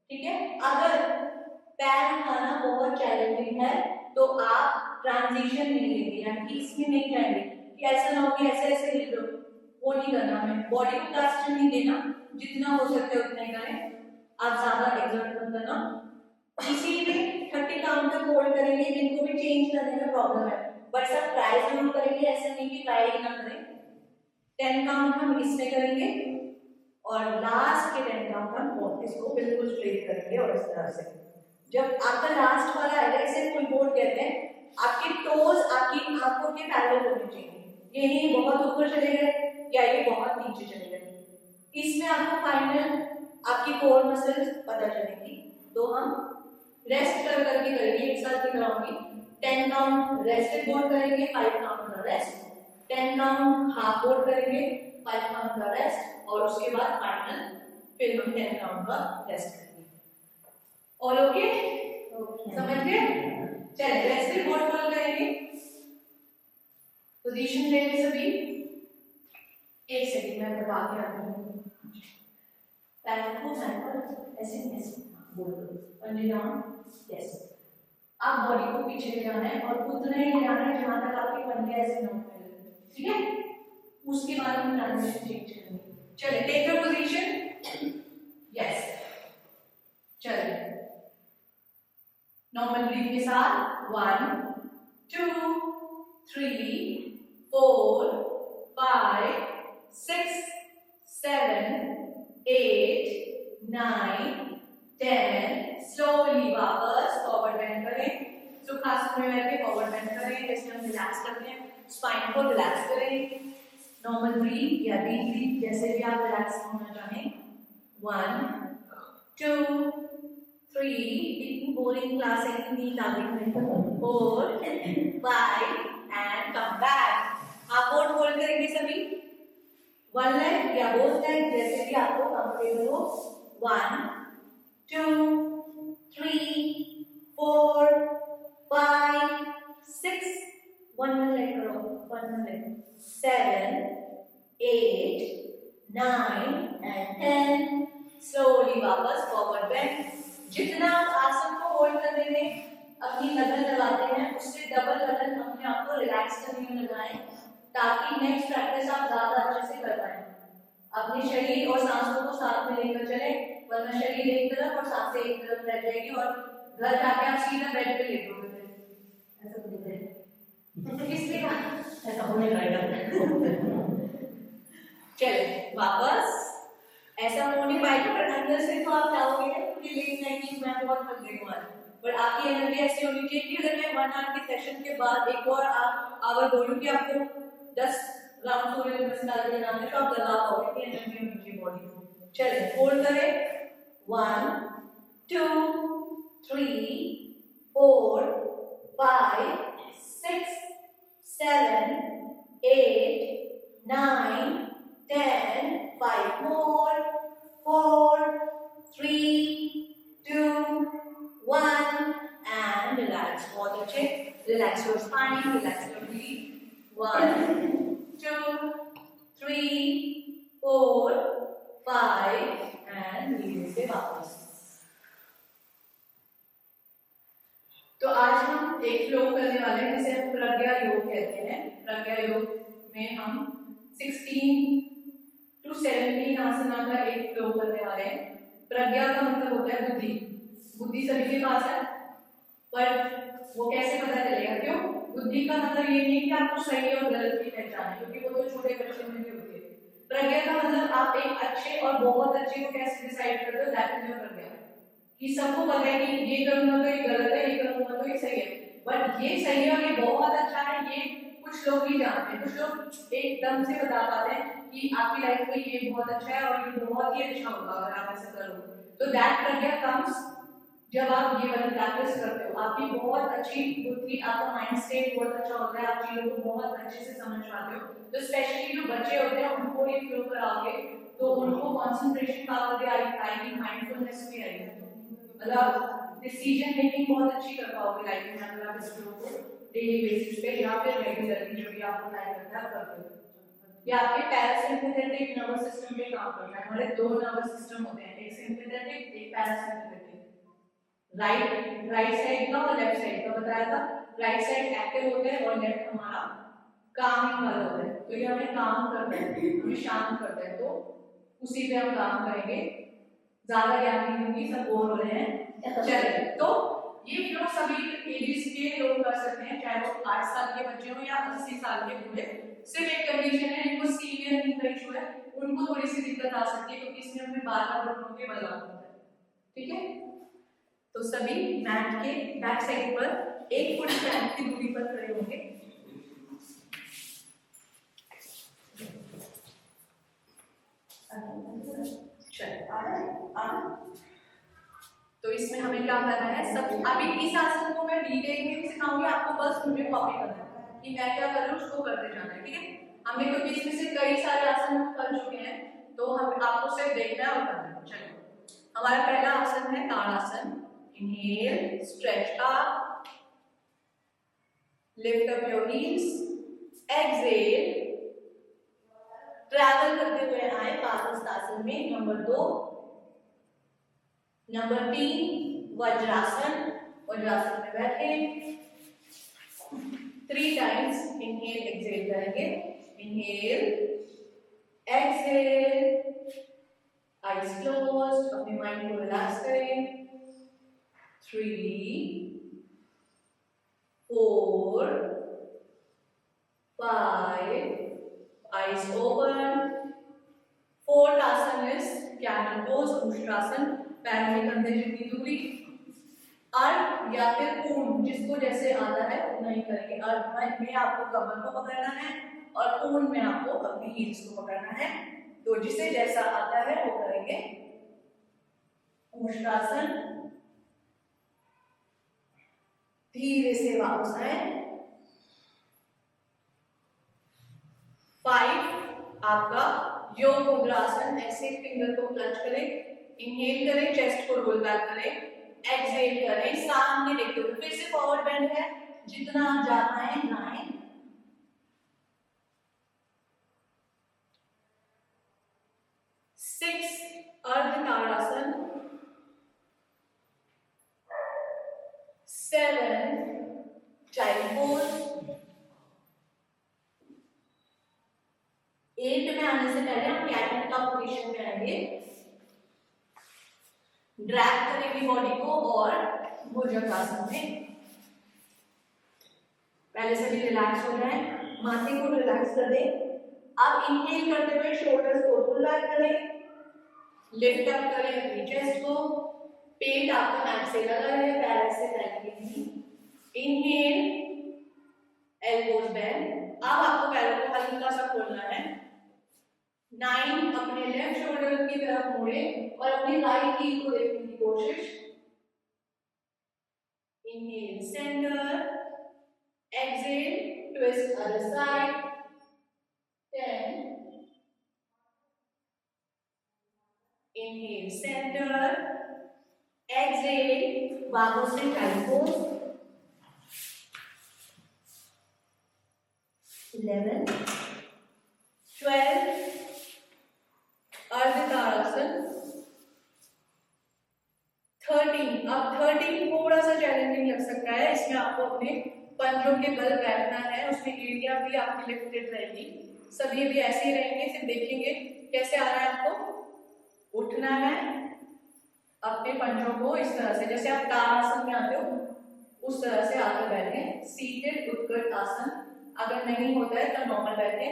ठीक है। अगर पैर उठाना बहुत चैलेंजिंग है तो आप ट्रांजिशन नहीं लेंगे, यानी कि इसमें नहीं जाएंगे कि ऐसा ना हो कि ऐसे ऐसे हिल लो, वो नहीं करना हमें। बॉडी को ट्रांजिशन नहीं देना, जितना हो सकता है उतना ही करें, आप ज्यादा एक्सर्ट मत करना। इसी में 30 काउंट तक होल्ड करेंगे, जिनको भी चेंज करने में प्रॉब्लम है, बट सब ट्राई जरूर करेंगे, ऐसा नहीं कि ट्राई ही ना करें। 10 काउंट हम इसमें करेंगे और लास्ट के 10 काउंट हम इसको बिल्कुल स्ट्रेट करेंगे। और इस तरह से जब आपका लास्ट वाला आएगा, इसे फुल बोर्ड कहते हैं, आपके टोज आपकी आंखों के पैरेलल होने चाहिए, ये नहीं बहुत ऊपर चले गए या ये बहुत नीचे चले गए। इसमें आपको फाइनल आपकी कोर मसल्स पता चलेगी। तो हम रेस्ट कर करके करेंगे, एक साथ दिखाऊंगी। 10 काउंट रेस्टेड बोर्ड करेंगे, 5 काउंट का रेस्ट, 10 काउंट हाफ बोर्ड करेंगे, 5 काउंट का रेस्ट, और उसके बाद फाइनल फिर हम 10 काउंट का रेस्ट करेंगे। All okay? समझ गए? चलिए रेस्टेड बोर्ड बोल करेंगे, पोजीशन लेंगे सभी। एक सेकंड मैं बता के आती हूँ। पैर को ऐसे ऐसे बोल दो, पंजे डाउन, यस। आप बॉडी को पीछे ले जाना है और उतना ही ले जाना है जहां तक आपके पंजे ऐसे न उठने लगे, ठीक है। उसके बाद हम ट्रांजिशन चेंज करेंगे। चलिए टेक योर पोजीशन, यस। चलिए नॉर्मल ब्रीथ के साथ 1 2 3 4 5 6 7 8 9 10। स्लोली वापस फॉरवर्ड बेंड करें, सुखासन में बैठ के फॉरवर्ड बेंड करें, जैसे हम रिलैक्स करते हैं, स्पाइन को रिलैक्स करें। नॉर्मल ब्रीथ या डीप ब्रीथ, जैसे भी आप रिलैक्स होना चाहें। 1 2 3, इतनी बोरिंग क्लास है कि नींद आ गई। 4 5 एंड कम बैक। आप बोर्ड होल्ड करेंगे सभी, वन लेग या बोथ लेग, जैसे भी आपको कंफर्टेबल हो। 1 2 3 4 5 6, वन लेग करो, वन लेग, 7 8 9 and 10। स्लोली वापस फॉरवर्ड बेंड। जितना आप आसन को होल्ड करने में अपनी लगन लगाते हैं, उससे डबल लगन अपने आप को रिलैक्स करने में लगाएं, ताकि नेक्स्ट प्रैक्टिस आप ज्यादा अच्छे से कर पाएं। अपने शरीर और सांसों को साथ में लेकर चले, वरना शरीर एक तरफ और सांसें एक तरफ रह जाएगी और घर जाके आप सीधा बेड पे लेटोगे। ऐसा बोलते हैं किसने कहा ऐसा होने लगेगा। चले वापस, ऐसा हो नहीं पाएगा, पर अंदर से तो आप चाहोगे कि लेट नहीं, मैं बहुत थक गई हूँ आज, पर आपकी एनर्जी ऐसी होनी चाहिए कि अगर मैं 1 आवर के सेशन के बाद एक और आवर बोलूं कि आपको 10 राउंड सूर्य नमस्कार के नाम तो आप लगा पाओगे कि एनर्जी होनी चाहिए बॉडी को। चलिए होल्ड करें, 1 2 3 4 5 6 7 8 9 10, 5 more, 4 3 2 1 and relax। बहुत अच्छे, relax your spine, relax your feet। 1 2 3 4 5 and धीरे से वापस। तो आज हम एक फ्लो करने वाले हैं जिसे हम प्रज्ञा योग कहते हैं। प्रज्ञा योग में हम 16 to 17 आसना का एक फ्लो करने वाले हैं। प्रज्ञा का मतलब होता है बुद्धि। बुद्धि सभी के पास है, पर वो कैसे पता चलेगा? क्यों? बुद्धि का मतलब ये नहीं कि आपको सही और गलत की पहचान है, क्योंकि वो तो छोटे बच्चे में भी होती है। प्रज्ञा का मतलब आप एक अच्छे और बहुत अच्छे को कैसे डिसाइड करते हो, दैट इज योर प्रज्ञा। कि सबको पता है कि ये करूंगा तो ये गलत है, ये करूंगा तो ये सही है, बट ये सही है और ये बहुत अच्छा है, ये कुछ लोग ही जानते हैं। कुछ लोग एकदम से बता पाते हैं कि आपकी लाइफ में ये बहुत अच्छा है और ये बहुत ही अच्छा होगा अगर आप ऐसा करो। तो दैट प्रज्ञा कम्स जब आप ये वाली प्रैक्टिस करते हो। आपकी बहुत अच्छी बुद्धि, आपका माइंड स्टेट बहुत अच्छा होता है, आप चीजों को बहुत अच्छे से समझ पाते हो। तो स्पेशली जो बच्चे होते हैं उनको ये फ्लो कराओगे तो उनको कंसंट्रेशन पावर भी आएगी, माइंडफुलनेस भी आएगी, मतलब डिसीजन मेकिंग बहुत अच्छी कर पाओगे लाइफ में अगर आप इस फ्लो को डेली बेसिस पे या फिर रेगुलरली जो भी आपको टाइम लगता है करते हो। ये आपके पैरासिम्पैथेटिक नर्वस सिस्टम पे काम करता है। हमारे दो नर्वस सिस्टम होते हैं, एक सिम्पैथेटिक एक पैरासिम्पैथेटिक। राइट साइड का और लेफ्ट साइड का बताया था। राइट साइड एक्टिव होते हैं और लेफ्ट हमारा कामिंग वाला होता है। तो ये हमें काम करता है, हमें शांत करता है, तो उसी पे हम काम करेंगे। ज्यादा ज्ञान नहीं होगी, सब बोर हो रहे हैं। चलिए, तो ये फ्लो सभी एजेस के लोग कर सकते हैं, चाहे वो 8 साल के बच्चे हो या 80 साल के बूढ़े। सिर्फ एक कंडीशन है, जिनको सीवियर नींद का इशू है उनको थोड़ी सी दिक्कत आ सकती है, क्योंकि इसमें हमें बार-बार घुटनों के बल लागू होता है। ठीक है, तो सभी मैट के बैक साइड पर 1 फुट स्टैंड की दूरी पर खड़े होंगे। तो इसमें हमें क्या करना है, सब अभी इस आसन को मैं डिटेल में सिखाऊंगी, आपको बस मुझे कॉपी करना है कि मैं क्या कर रहा हूँ, उसको करते जाना है। ठीक है, हमने तो इसमें से कई सारे आसन कर चुके हैं, तो हम आपको सिर्फ देखना है और करना है। चलो, हमारा पहला आसन है Tadasana. Inhale, stretch up, lift up your heels, exhale, travel करते हुए आए पादहस्तासन में। नंबर 2, नंबर 3 वज्रासन, वज्रासन में बैठे 3 टाइम्स इनहेल एक्सहेल करेंगे। इनहेल, एक्सहेल, आईज क्लोज्ड, अपने माइंड को रिलैक्स करें। 3 4 5 eyes open। फोर्थ आसन इज कैमल पोज, उष्ट्रासन, पैरों में कंधे जितनी दूरी। अर्ध या फिर पूर्ण, जिसको जैसे आता है उतना ही करेंगे। अर्ध में आपको कमर को पकड़ना है और पूर्ण में आपको अपनी हील्स को पकड़ना है। तो जिसे जैसा आता है वो करेंगे। उष्ट्रासन, धीरे से वापस आए। 5 आपका योग मुद्रासन, ऐसे फिंगर को क्लच करें, इनहेल करें, चेस्ट को रोल बैक करें, एक्सहेल करें, सामने देखते हुए फिर से फॉरवर्ड बेंड है, जितना आप जा पाए 9 6 अर्ध ताड़ासन, 7 चाइल्ड पोज, 8 में आने से पहले हम कैट एंड काउ पोजीशन में आएंगे, ड्रैग करेंगे बॉडी को और भुजंगासन में। पहले से भी रिलैक्स हो जाए, माथे को रिलैक्स कर दें। अब इनहेल करते हुए शोल्डर्स को पुल बैक करें, लिफ्ट अप करें अपनी चेस्ट को, पेट आपको हैंड से लगा रहे, पैर से फैलेंगे। Inhale, elbows bend. अब आपको पैरों को हल्का सा खोलना है। 9 अपने लेफ्ट शोल्डर की तरफ मोड़े और अपनी राइट हील को देखने की कोशिश। Inhale centre, exhale, twist other side, 10, inhale center, exhale, बाहों से टाइट पोज, 11, 12, अर्ध ताड़ासन, 13। अब 13 थोड़ा सा चैलेंजिंग लग सकता है, इसमें आपको अपने पंजों के बल बैठना है, उसमें एरिया भी आपकी लिफ्टेड रहेगी, सभी भी ऐसे ही रहेंगे। फिर देखेंगे कैसे आ रहा है, आपको उठना है अपने पंजों को इस तरह से, जैसे आप ताड़ासन में आते हो उस तरह से आकर बैठे, सीटेड उत्कट आसन। अगर नहीं होता है तो नॉर्मल बैठे,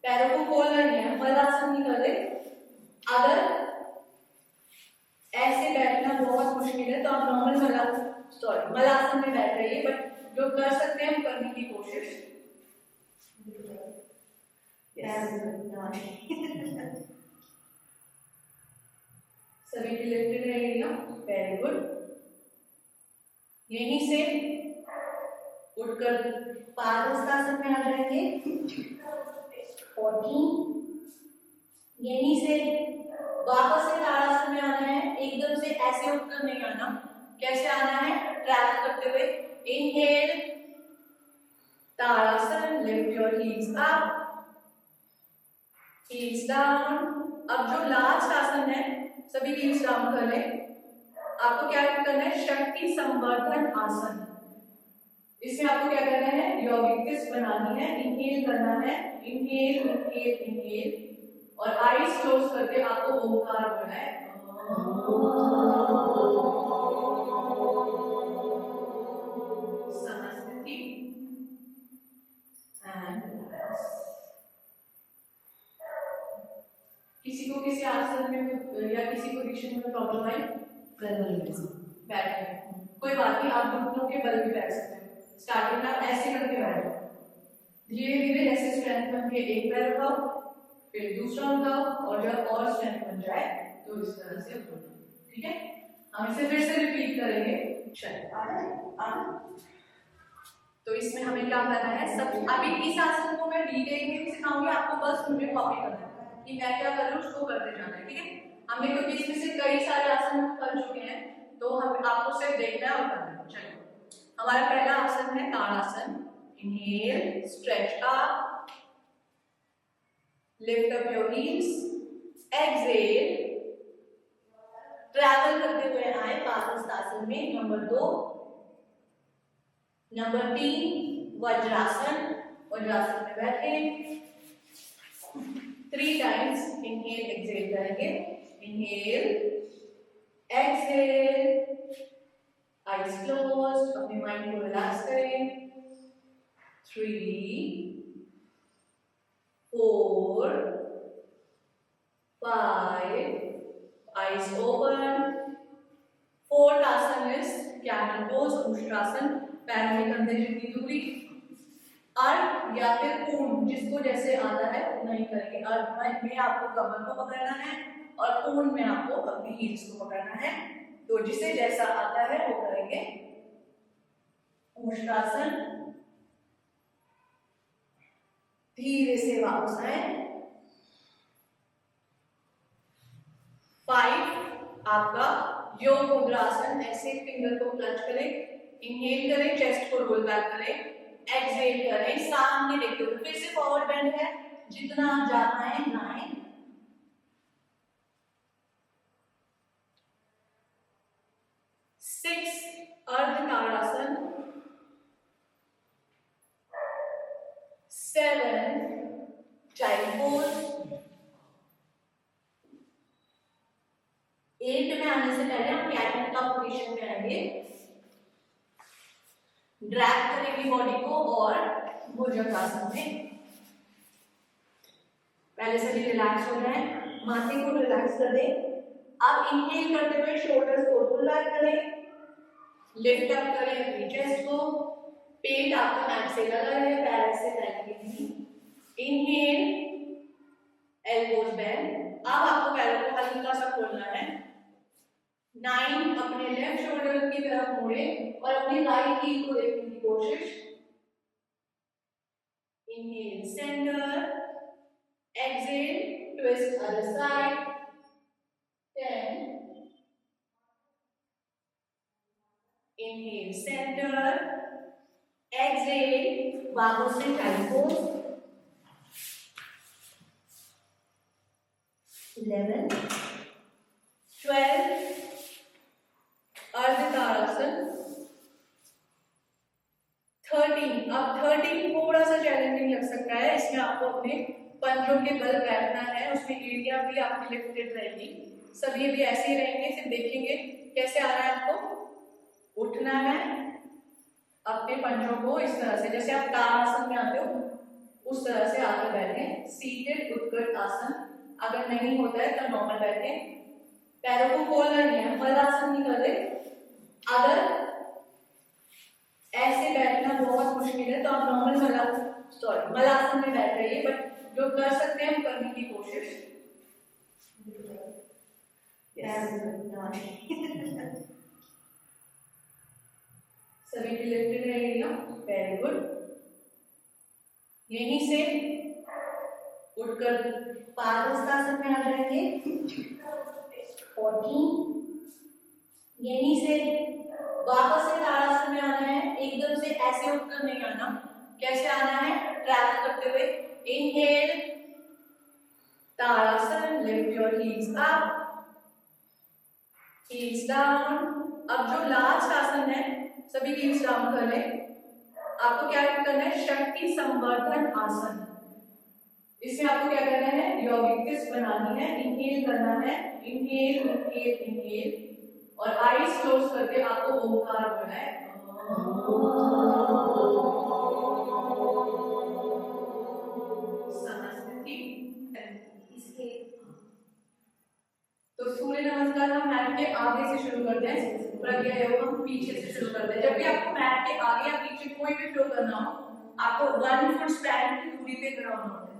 पैरों को खोलना नहीं है, मलासन नहीं कर रहे। अगर ऐसे बैठना बहुत मुश्किल है तो आप नॉर्मल मलासन में बैठ रहिए, बट जो कर सकते हैं हम करने की कोशिश। सभी की लिफ्टेड रहेगी ना, वेरी गुड। यहीं से उठकर पादहस्तासन में आ जाएंगे, 14। यहीं से वापस से ताड़ासन में आना है, एकदम से ऐसे उठकर नहीं आना। कैसे आना है, ट्रैवल करते हुए। Inhale tadasana, lift your heels up, heels down. अब जो लास्ट आसन है, सभी हील्स डाउन कर लें। आपको क्या करना है, शक्ति संवर्धन आसन। इसमें आपको क्या करना है, यौगिक किस बनानी है, इनहेल करना है, इनहेल इनहेल इनहेल, और आईज क्लोज करके आपको ओमकार बोलना है। किसी को किसी आसन में या किसी पोजीशन में प्रॉब्लम आई, बैठे कोई बात नहीं, आप घुटनों के बल भी बैठ सकते हैं। स्टार्टिंग में आप ऐसे करके बैठो, धीरे धीरे ऐसे स्ट्रेंथ बन के एक पैर उठाओ, फिर दूसरा उठाओ, और जब और स्ट्रेंथ बन जाए तो इस तरह से उठाओ। ठीक है, हम इसे फिर से रिपीट करेंगे। तो इसमें हमें क्या करना है, सब अभी इस आसन को मैं डिटेल में सिखाऊंगी, आपको बस मुझे कॉपी करना है कि मैं क्या कर रहा हूँ, उसको करते जाना है। ठीक है, हमने तो इसमें से कई सारे आसन कर चुके हैं, तो हम आपको सिर्फ देखना है और करना है। चलिए, हमारा पहला आसन है Tadasana. Inhale, stretch up, lift up your heels, exhale, travel करते हुए आए पादहस्तासन में। नंबर 2, नंबर 3 वज्रासन, वज्रासन में बैठे 3 टाइम्स। इनहेल एक्सहेल करेंगे, इनहेल एक्सहेल, आईज क्लोज, अपने माइंड को रिलैक्स करें। 3 4 5, eyes open. Fourth आसन is camel pose, उष्ट्रासन, पैरों के कंधे जितनी दूरी। अर्ध या फिर पूर्ण, जिसको जैसे आता है उतना ही करेंगे। अर्ध में आपको कमर को पकड़ना है और पूर्ण में आपको अपनी हील्स को पकड़ना है, तो जिसे जैसा आता है वो करेंगे। उष्ट्रासन, धीरे से वापस आए, 5 आपका योग मुद्रासन। ऐसे फिंगर को क्लच करें, इनहेल करें, चेस्ट को रोल बैक करें, एक्सहेल करें, सामने देखते हुए फिर से फॉरवर्ड बेंड है, जितना आप जा पाए 9 6 अर्ध ताड़ासन, 7 चाइल्ड पोज, 8 में आने से पहले हम कैट का पोजीशन में आएंगे, ड्रैग करेंगे बॉडी को और भुजंगासन में। पहले से भी रिलैक्स हो जाए, माथे को रिलैक्स कर दें। अब इनहेल करते हुए शोल्डर्स को पुल बैक करें, लिफ्ट अप करें अपनी चेस्ट को, पेट आपका हैंड से लगा रहे, पैर से फैलेंगे नहीं। Inhale, elbows bend. अब आपको पैरों को हल्का सा खोलना है। 9 अपने लेफ्ट शोल्डर की तरफ मोड़े और अपनी राइट हील को देखने की कोशिश। Inhale centre, exhale twist other side, 10 inhale center, exhale वापस से child pose, 11 12 अर्ध ताड़ासन, 13। अब 13 थोड़ा सा चैलेंजिंग लग सकता है, इसमें आपको अपने पंजों के बल बैठना है, उसमें एरिया भी आपकी लिफ्टेड रहेगी, सब ये भी ऐसे ही रहेंगे। सिर्फ देखेंगे कैसे आ रहा है, आपको उठना है अपने पंजों को इस तरह से, जैसे आप ताड़ासन में आते हो उस तरह से आके बैठे। सीटेड उत्कट आसन, अगर नहीं होता है तो नॉर्मल बैठे, पैरों को खोलना नहीं है, मलासन नहीं कर रहे। अगर ऐसे बैठना बहुत मुश्किल है तो आप नॉर्मल मलासन में बैठ रहिए, बट जो कर सकते हैं हम करने की कोशिश। सभी की लिफ्टेड रहेगा, वेरी गुड। यहीं से उठकर पादहस्तासन में आ जाएंगे, 14। यहीं से वापस से ताड़ासन में आना है, एकदम से ऐसे उठकर नहीं आना, कैसे आना है, ट्रैवल करते हुए। Inhale tadasana, lift your heels up, heels down. अब जो लास्ट आसन है, सभी हील्स डाउन कर लें। आपको क्या करना है, शक्ति संवर्धन आसन। इसमें आपको क्या करना है, यौगिक किस बनानी है, इनहेल करना है, इनहेल इनहेल इनहेल, और आईज क्लोज करके आपको ओमकार बोलना है। तो सूर्य नमस्कार हम मैट के आगे से शुरू करते हैं, प्रज्ञा योग हम पीछे से शुरू करते हैं। जब भी आपको मैट के आगे या पीछे कोई भी फ्लो करना हो, आपको 1 फुट स्पैन की दूरी पे खड़ा होना होता है।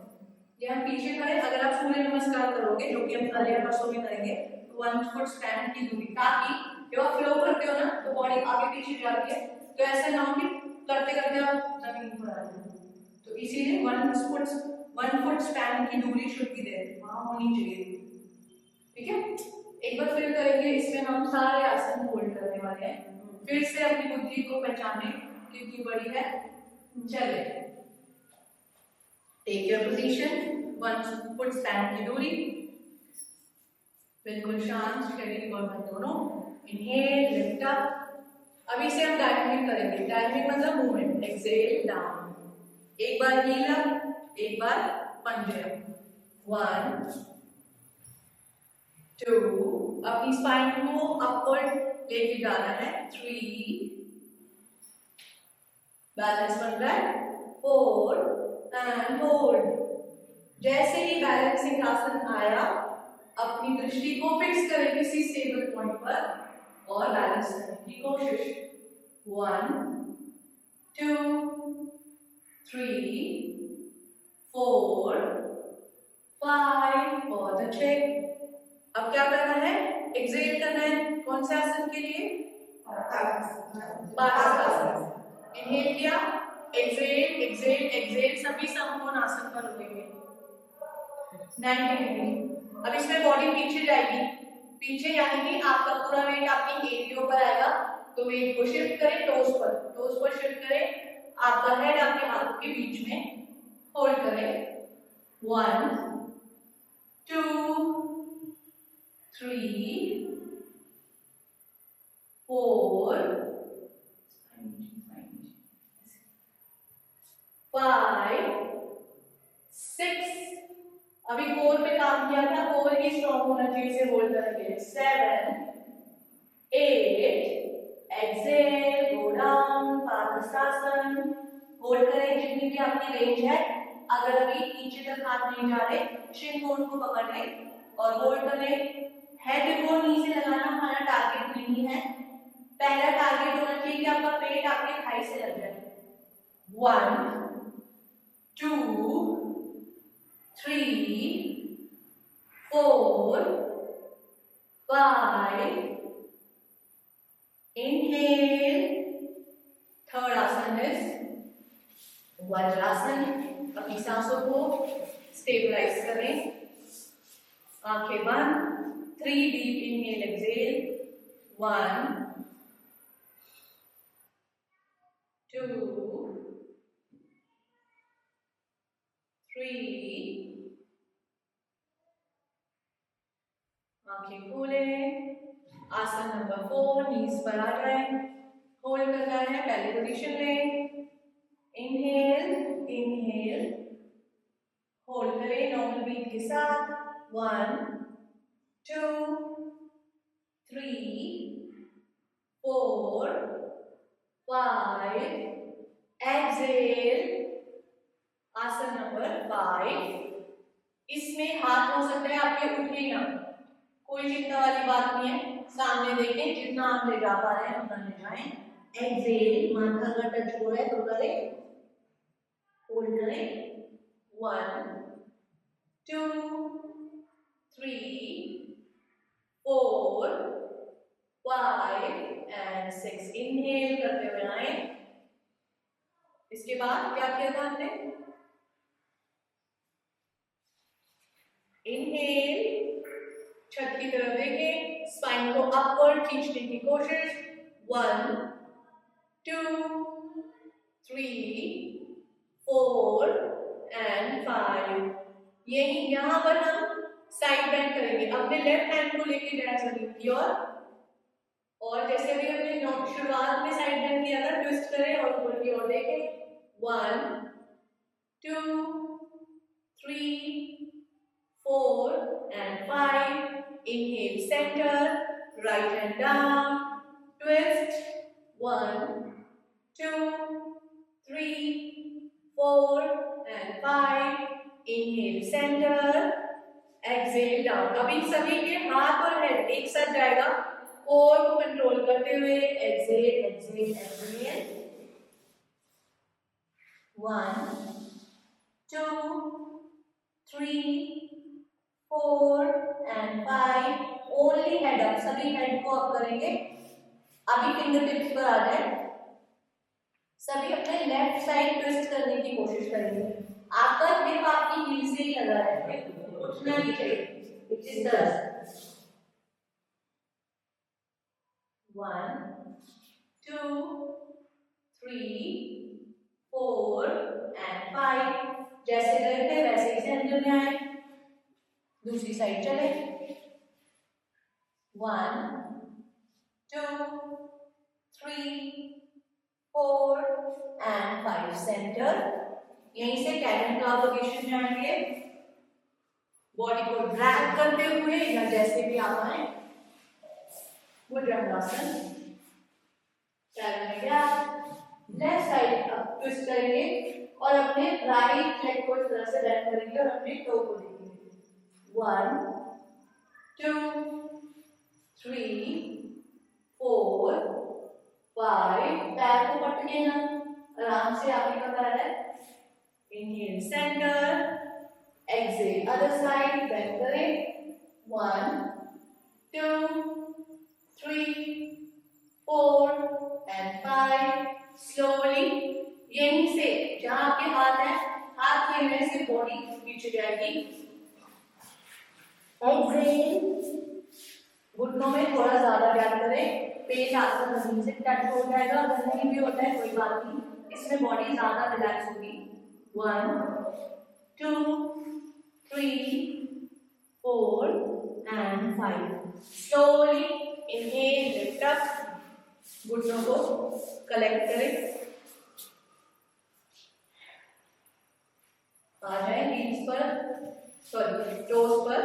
ये हम पीछे खड़े, अगर आप सूर्य नमस्कार करोगे, जो कि हम कल या परसों में करेंगे, 1 फुट स्पैन की दूरी, ताकि जब आप फ्लो करते हो ना तो बॉडी आगे पीछे जाती है, तो ऐसा ना हो कि करते करते आप जमीन पर आ जाए। तो इसीलिए 1 फुट स्पैन की दूरी शुड बी देयर, वहां होनी चाहिए। ठीक है, एक बार फिर करेंगे, इसमें हम सारे आसन होल्ड करने वाले हैं। फिर से अपनी बुद्धि को पहचाने कितनी बड़ी है। चलिए, take your position, 1 foot span की दूरी, बिल्कुल शांत, शरीर और मन दोनों। Inhale, lift up. अभी से हम डायनामिक करेंगे, डायनामिक मतलब मूवमेंट। एक्सहेल डाउन, एक बार हील अप, एक बार पंजे अप, 1 2, अपनी स्पाइन को अपवर्ड लेके जाना है, 3, बैलेंस बन रहा है, 4 एंड होल्ड। जैसे ही बैलेंसिंग आसन आया, अपनी दृष्टि को फिक्स करें किसी स्टेबल पॉइंट पर और बैलेंस करने की कोशिश। 1 2 3 4 5, बहुत अच्छे। अब क्या करना है, एक्सहेल करना है। कौन से आसन के लिए, पादहस्तासन। इनहेल किया, एक्सहेल एक्सहेल एक्सहेल, सभी संपूर्ण आसन पर रुकेंगे 90 डिग्री। अब इसमें बॉडी पीछे जाएगी, पीछे, यानी कि आपका पूरा वेट आपकी एरियो पर आएगा। तो वेट को शिफ्ट करें टोस पर शिफ्ट करें, आपका हेड आपके हाथों के बीच में होल्ड करें। 1 2 3 4 5 6, अभी 4 पे काम किया था, 4 ही स्ट्रॉन्ग होना चाहिए, इसे होल्ड करेंगे। 7 8, एक्सेल, गो डाउन, पादहस्तासन, होल्ड करें जितनी भी आपकी रेंज है। अगर अभी नीचे तक हाथ नहीं जा रहे, शिन बोन को पकड़ लें और होल्ड करें। हेड को नी से लगाना हमारा टारगेट नहीं है, पहला टारगेट होना चाहिए कि आपका पेट आपके थाई से लग जाए। 1 2 3 4 5, inhale, थर्ड आसन इज वज्रासन। अपनी सांसों को स्टेबलाइज करें, आंखें बंद। 3 डीप इनहेल एक्सेल, 1 2 3, आंखें खोलें। आसन नंबर 4, नीज पर आ जाए, होल्ड करना है, पहले पोजीशन लें। इनहेल इनहेल, होल्ड करें नॉर्मल ब्रीथ के साथ। 1 2 3 4 5, एक्सेल। आसन नंबर 5, इसमें हाथ हो सकता है आपके उठे ना, कोई चिंता वाली बात नहीं है, सामने देखें, जितना आप ले जा पा रहे हैं उतना ले जाएं। एक्सेल, माथा का टच हो रहा है तो करें, होल्ड करें। 1 2 3 4 5 एंड 6, इनहेल करते हुए आए। इसके बाद क्या किया था हमने? इनहेल, छत की तरफ देखें, स्पाइन को अपवर्ड खींचने की कोशिश। 1 2 3 4 एंड 5, यही यहां पर हम साइड बेंड करेंगे, अपने लेफ्ट हैंड को लेके जाए जमीन की ओर, और जैसे भी हमने शुरुआत में साइड बेंड किया था, ट्विस्ट करें और ऊपर की ओर देखें। 1 2 3 4 and 5, inhale center, right hand down, twist, 1 2 3 4 and 5, inhale center, exhale down। अभी सभी के हाथ और हेड एक साथ जाएगा, कोर को कंट्रोल करते हुए। Exhale exhale exhale, 1 2 3 4 and 5, only head up, सभी हेड को अप करेंगे। अभी फिंगर टिप्स पर आ जाए, सभी अपने लेफ्ट साइड ट्विस्ट करने की कोशिश करेंगे। आपका हिप आपकी हील से ही लगा है, उठना नहीं चाहिए, इस तरह से। 1 2 3 4 and 5, जैसे गए थे वैसे ही सेंटर में आए। दूसरी साइड चले, 1 2 3 4 and 5, सेंटर। यहीं से कैट का पोजीशन में आएंगे, बॉडी को ड्रैग करते हुए या जैसे भी आप आए, भुजंगासन। लेफ्ट साइड अब ट्विस्ट करेंगे और अपने राइट लेग को इस तरह से बेंड करेंगे और अपने टो को देखेंगे। 1 2 3 4 5, पैर को पटके ना, आराम से आगे का पैर है। Inhale center, exhale other side, bend करें। 1 2 3 4 and 5, स्लोली। यहीं से जहां आपके हाथ है, हाथ हिलने से बॉडी पीछे जाएगी। एक्सेल घुटनों में थोड़ा ज्यादा गैप करें, पेट आसन जमीन से टच हो जाएगा, अगर नहीं भी होता है कोई बात नहीं, इसमें बॉडी ज्यादा रिलैक्स होगी। 1 2 3 4 and 5। slowly inhale, lift up, घुटनों को कलेक्ट करें, आ जाए हील्स पर, सॉरी टोज पर।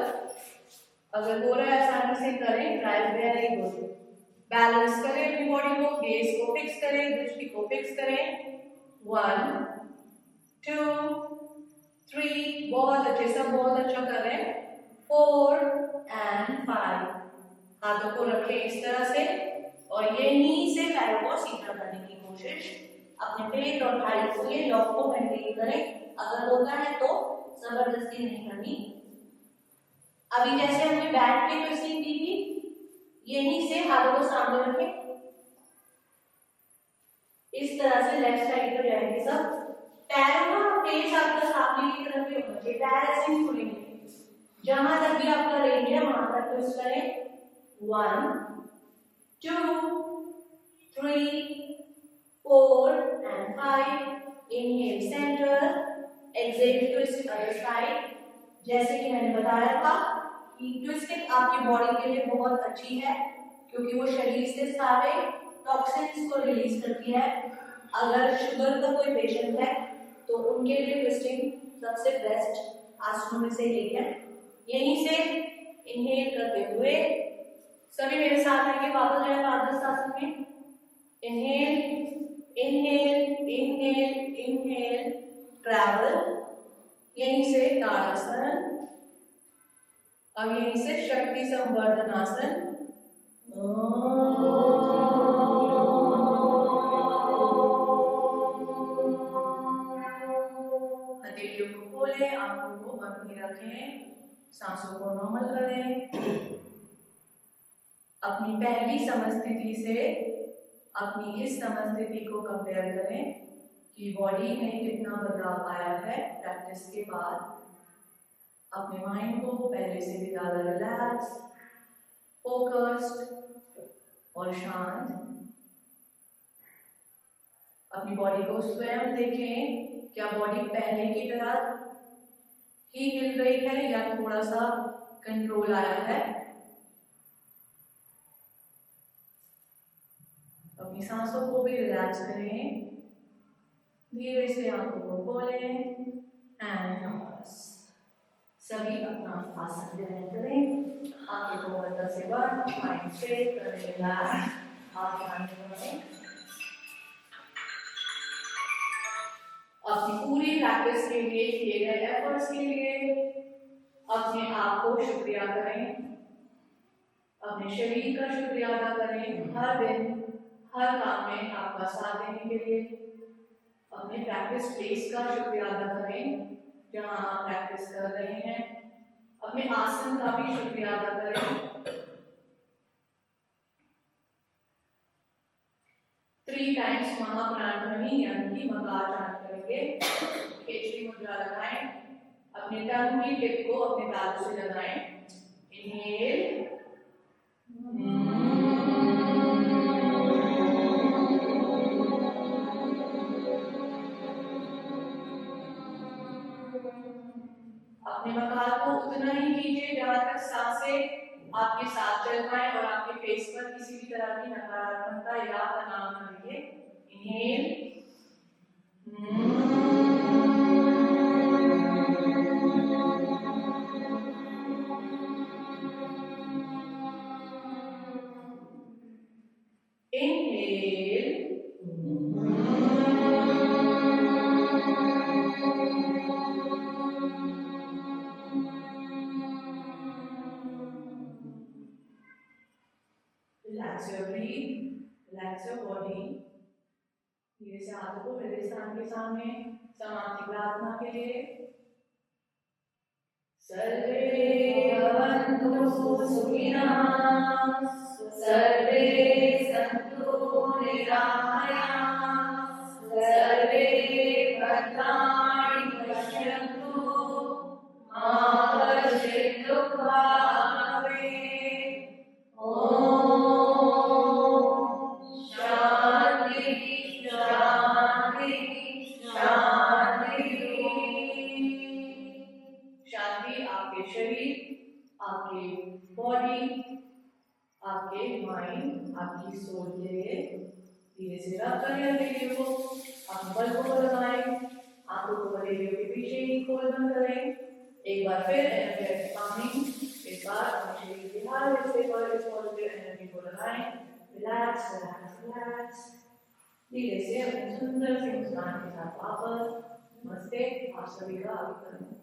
अगर हो रहा है आसानी से करें, ट्राई वेरी गुड। बैलेंस करें अपनी बॉडी को, गेज को फिक्स करें, दृष्टि को फिक्स करें। 1 2 3, बहुत अच्छे, सब बहुत अच्छा कर रहे हैं। 4 and 5। हाथों को रखें इस तरह से और ये नी से पैरों को सीधा करने की कोशिश। अपने पेट और थाई को ये लॉक को मेंटेन करें, अगर होता है तो जबरदस्ती नहीं करनी। अभी जैसे हमने बैठ के ट्विस्टिंग की थी, ये नी से हाथों को सामने रखें, इस तरह से लेफ्ट साइड पर जाएंगे सब। पैरों का फेस आपका सामने की तरफ ही होना चाहिए, पैर ऐसे नहीं खुलेंगे, जहां तक भी आपका रेंज है वहां तक ट्विस्ट करें। 1 2 3 4 and 5। inhale center, exhale twist other side। जैसे कि मैंने बताया था कि ट्विस्टिंग आपकी बॉडी के लिए बहुत अच्छी है, क्योंकि वो शरीर से सारे टॉक्सिन्स को रिलीज करती है। अगर शुगर का कोई पेशेंट है तो उनके लिए ट्विस्टिंग सबसे बेस्ट आसनों में से एक है। यहीं से इनहेल करते हुए सभी मेरे साथ आके वापस जाए पादहस्त में। Inhale inhale inhale inhale, travel, यहीं से ताड़ासन, अब यहीं से शक्ति संवर्धन आसन। हथेलियों को खोलें, आंखों को बंद ही रखें, सांसों को नॉर्मल करें। अपनी पहली समस्थिति से अपनी इस समस्थिति को कंपेयर करें कि बॉडी में कितना बदलाव आया है प्रैक्टिस के बाद। अपने माइंड को पहले से भी ज्यादा रिलैक्स, फोकस्ड और शांत। अपनी बॉडी को स्वयं देखें, क्या बॉडी पहले की तरह ही हिल रही है या थोड़ा सा कंट्रोल आया है। अपनी सांसों को भी रिलैक्स करें, धीरे से आंखों को खोलें एंड सभी अपना आसन ग्रहण करें। आंखें को अंदर से बंद, माइंड स्ट्रेट करें, रिलैक्स, आंखें आने बढ़ें। अपनी पूरी प्रैक्टिस के लिए, किए गए एफर्ट्स के लिए अपने आप को शुक्रिया करें, अपने शरीर का शुक्रिया अदा करें, हर दिन हर काम में आपका साथ देने के लिए। अपने प्रैक्टिस प्लेस का शुक्रिया अदा करें जहां आप प्रैक्टिस कर रहे हैं। अपने आसन का भी शुक्रिया अदा करें। 3 टाइम्स महाप्राणायाम यानी कि मकार चांट करेंगे। केचरी मुद्रा लगाएं, अपने टंग की टिप को अपने तालू से लगाएं। इनहेल, अपने मकार को उतना ही कीजिए जहां तक सांसें आपके साथ चल पाए और आपके फेस पर किसी भी तरह की नकारात्मकता या तनाव न दिखे। Inhale, Relax your breath, relax your body। धीरे से हाथों को हृदय स्थान के सामने समाप्ति प्रार्थना के लिए। सर्वे भवन्तु सुखिनः, सर्वे सन्तु निरामयाः, सर्वे भद्राणि पश्यन्तु, मा कश्चित् दुःखभाग् भवेत्। बाकी सोल के लिए धीरे से रब करें हथेलियों को, अपने पलकों को लगाएं, आंखों को हथेलियों के पीछे ही खोल बंद करें। एक बार फिर एनर्जी कामिंग, इस बार अपने शरीर के हर हिस्से पर इस पॉजिटिव एनर्जी को लगाएं। Relax relax relax. धीरे से अपने सुंदर से मुस्कान के साथ वापस नमस्ते आप सभी का अभिनंदन।